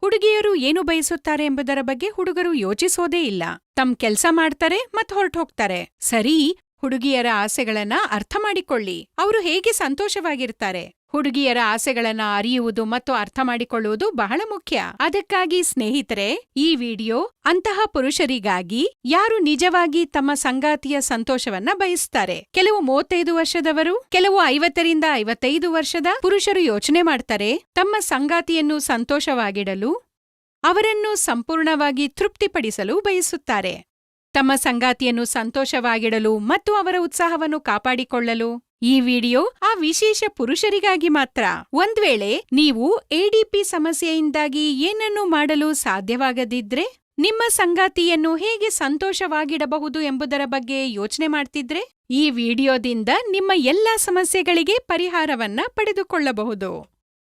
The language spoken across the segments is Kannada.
ಹುಡುಗಿಯರು ಏನು ಬಯಸುತ್ತಾರೆ ಎಂಬುದರ ಬಗ್ಗೆ ಹುಡುಗರು ಯೋಚಿಸೋದೇ ಇಲ್ಲ. ತಮ್ಮ ಕೆಲ್ಸ ಮಾಡ್ತಾರೆ ಮತ್ ಹೊರಟೋಗ್ತಾರೆ. ಸರಿ, ಹುಡುಗಿಯರ ಆಸೆಗಳನ್ನ ಅರ್ಥ ಮಾಡಿಕೊಳ್ಳಿ. ಅವರು ಹೇಗೆ ಸಂತೋಷವಾಗಿರ್ತಾರೆ. ಹುಡುಗಿಯರ ಆಸೆಗಳನ್ನ ಅರಿಯುವುದು ಮತ್ತು ಅರ್ಥ ಮಾಡಿಕೊಳ್ಳುವುದು ಬಹಳ ಮುಖ್ಯ. ಅದಕ್ಕಾಗಿ ಸ್ನೇಹಿತರೆ, ಈ ವಿಡಿಯೋ ಅಂತಹ ಪುರುಷರಿಗಾಗಿ ಯಾರು ನಿಜವಾಗಿ ತಮ್ಮ ಸಂಗಾತಿಯ ಸಂತೋಷವನ್ನ ಬಯಸ್ತಾರೆ. ಕೆಲವು 35 ವರ್ಷದವರು, ಕೆಲವು 50ರಿಂದ 55 ವರ್ಷದ ಪುರುಷರು ಯೋಚನೆ ಮಾಡ್ತಾರೆ ತಮ್ಮ ಸಂಗಾತಿಯನ್ನು ಸಂತೋಷವಾಗಿಡಲು, ಅವರನ್ನು ಸಂಪೂರ್ಣವಾಗಿ ತೃಪ್ತಿಪಡಿಸಲು ಬಯಸುತ್ತಾರೆ. ತಮ್ಮ ಸಂಗಾತಿಯನ್ನು ಸಂತೋಷವಾಗಿಡಲು ಮತ್ತು ಅವರ ಉತ್ಸಾಹವನ್ನು ಕಾಪಾಡಿಕೊಳ್ಳಲು. ಈ ವಿಡಿಯೋ ಆ ವಿಶೇಷ ಪುರುಷರಿಗಾಗಿ ಮಾತ್ರ. ಒಂದ್ ವೇಳೆ ನೀವು ಎಡಿಪಿ ಸಮಸ್ಯೆಯಿಂದಾಗಿ ಏನನ್ನೂ ಮಾಡಲು ಸಾಧ್ಯವಾಗದಿದ್ರೆ, ನಿಮ್ಮ ಸಂಗಾತಿಯನ್ನು ಹೇಗೆ ಸಂತೋಷವಾಗಿಡಬಹುದು ಎಂಬುದರ ಬಗ್ಗೆ ಯೋಚನೆ ಮಾಡ್ತಿದ್ರೆ, ಈ ವಿಡಿಯೋದಿಂದ ನಿಮ್ಮ ಎಲ್ಲಾ ಸಮಸ್ಯೆಗಳಿಗೆ ಪರಿಹಾರವನ್ನ ಪಡೆದುಕೊಳ್ಳಬಹುದು.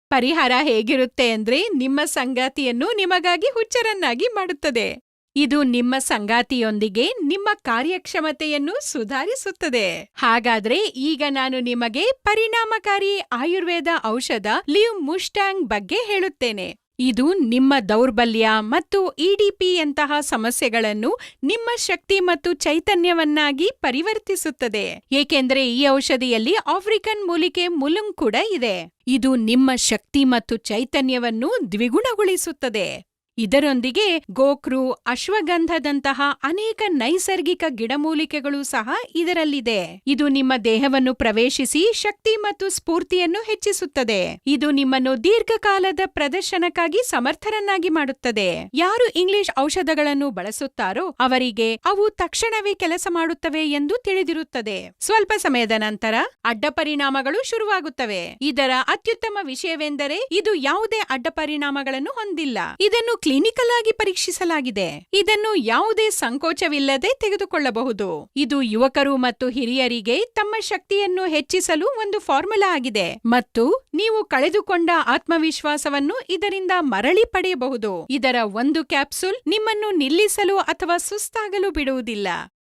ಪರಿಹಾರ ಹೇಗಿರುತ್ತೆ ಅಂದ್ರೆ, ನಿಮ್ಮ ಸಂಗಾತಿಯನ್ನು ನಿಮಗಾಗಿ ಹುಚ್ಚರನ್ನಾಗಿ ಮಾಡುತ್ತದೆ. ಇದು ನಿಮ್ಮ ಸಂಗಾತಿಯೊಂದಿಗೆ ನಿಮ್ಮ ಕಾರ್ಯಕ್ಷಮತೆಯನ್ನು ಸುಧಾರಿಸುತ್ತದೆ. ಹಾಗಾದ್ರೆ ಈಗ ನಾನು ನಿಮಗೆ ಪರಿಣಾಮಕಾರಿ ಆಯುರ್ವೇದ ಔಷಧ ಲಿವ್ ಮುಸ್ಟಾಂಗ್ ಬಗ್ಗೆ ಹೇಳುತ್ತೇನೆ. ಇದು ನಿಮ್ಮ ದೌರ್ಬಲ್ಯ ಮತ್ತು ಇಡಿಪಿಯಂತಹ ಸಮಸ್ಯೆಗಳನ್ನು ನಿಮ್ಮ ಶಕ್ತಿ ಮತ್ತು ಚೈತನ್ಯವನ್ನಾಗಿ ಪರಿವರ್ತಿಸುತ್ತದೆ. ಏಕೆಂದರೆ ಈ ಔಷಧಿಯಲ್ಲಿ ಆಫ್ರಿಕನ್ ಮೂಲಿಕೆ ಮುಲುಂಗ್ ಕೂಡ ಇದೆ. ಇದು ನಿಮ್ಮ ಶಕ್ತಿ ಮತ್ತು ಚೈತನ್ಯವನ್ನು ದ್ವಿಗುಣಗೊಳಿಸುತ್ತದೆ. ಇದರೊಂದಿಗೆ ಗೋಕ್ರು, ಅಶ್ವಗಂಧದಂತಹ ಅನೇಕ ನೈಸರ್ಗಿಕ ಗಿಡಮೂಲಿಕೆಗಳು ಸಹ ಇದರಲ್ಲಿದೆ. ಇದು ನಿಮ್ಮ ದೇಹವನ್ನು ಪ್ರವೇಶಿಸಿ ಶಕ್ತಿ ಮತ್ತು ಸ್ಫೂರ್ತಿಯನ್ನು ಹೆಚ್ಚಿಸುತ್ತದೆ. ಇದು ನಿಮ್ಮನ್ನು ದೀರ್ಘಕಾಲದ ಪ್ರದರ್ಶನಕ್ಕಾಗಿ ಸಮರ್ಥರನ್ನಾಗಿ ಮಾಡುತ್ತದೆ. ಯಾರು ಇಂಗ್ಲಿಷ್ ಔಷಧಗಳನ್ನು ಬಳಸುತ್ತಾರೋ ಅವರಿಗೆ ಅವು ತಕ್ಷಣವೇ ಕೆಲಸ ಮಾಡುತ್ತವೆ ಎಂದು ತಿಳಿದಿರುತ್ತದೆ. ಸ್ವಲ್ಪ ಸಮಯದ ನಂತರ ಅಡ್ಡಪರಿಣಾಮಗಳು ಶುರುವಾಗುತ್ತವೆ. ಇದರ ಅತ್ಯುತ್ತಮ ವಿಷಯವೆಂದರೆ ಇದು ಯಾವುದೇ ಅಡ್ಡಪರಿಣಾಮಗಳನ್ನು ಹೊಂದಿಲ್ಲ. ಇದನ್ನು ಕ್ಲಿನಿಕಲ್ ಆಗಿ ಪರೀಕ್ಷಿಸಲಾಗಿದೆ. ಇದನ್ನು ಯಾವುದೇ ಸಂಕೋಚವಿಲ್ಲದೆ ತೆಗೆದುಕೊಳ್ಳಬಹುದು. ಇದು ಯುವಕರು ಮತ್ತು ಹಿರಿಯರಿಗೆ ತಮ್ಮ ಶಕ್ತಿಯನ್ನು ಹೆಚ್ಚಿಸಲು ಒಂದು ಫಾರ್ಮುಲಾ ಆಗಿದೆ ಮತ್ತು ನೀವು ಕಳೆದುಕೊಂಡ ಆತ್ಮವಿಶ್ವಾಸವನ್ನು ಇದರಿಂದ ಮರಳಿ ಪಡೆಯಬಹುದು. ಇದರ ಒಂದು ಕ್ಯಾಪ್ಸೂಲ್ ನಿಮ್ಮನ್ನು ನಿಲ್ಲಿಸಲು ಅಥವಾ ಸುಸ್ತಾಗಲು ಬಿಡುವುದಿಲ್ಲ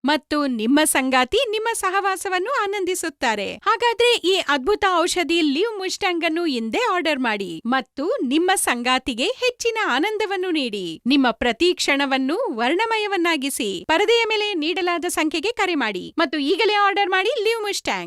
ಮತ್ತು ನಿಮ್ಮ ಸಂಗಾತಿ ನಿಮ್ಮ ಸಹವಾಸವನ್ನು ಆನಂದಿಸುತ್ತಾರೆ. ಹಾಗಾದ್ರೆ ಈ ಅದ್ಭುತ ಔಷಧಿ ಲಿವ್ ಮುಸ್ಟಾಂಗ್ ಅನ್ನು ಇಂದೇ ಆರ್ಡರ್ ಮಾಡಿ ಮತ್ತು ನಿಮ್ಮ ಸಂಗಾತಿಗೆ ಹೆಚ್ಚಿನ ಆನಂದವನ್ನು ನೀಡಿ. ನಿಮ್ಮ ಪ್ರತಿ ಕ್ಷಣವನ್ನು ವರ್ಣಮಯವನ್ನಾಗಿಸಿ. ಪರದೆಯ ಮೇಲೆ ನೀಡಲಾದ ಸಂಖ್ಯೆಗೆ ಕರೆ ಮಾಡಿ ಮತ್ತು ಈಗಲೇ ಆರ್ಡರ್ ಮಾಡಿ ಲಿವ್ ಮುಸ್ಟಾಂಗ್.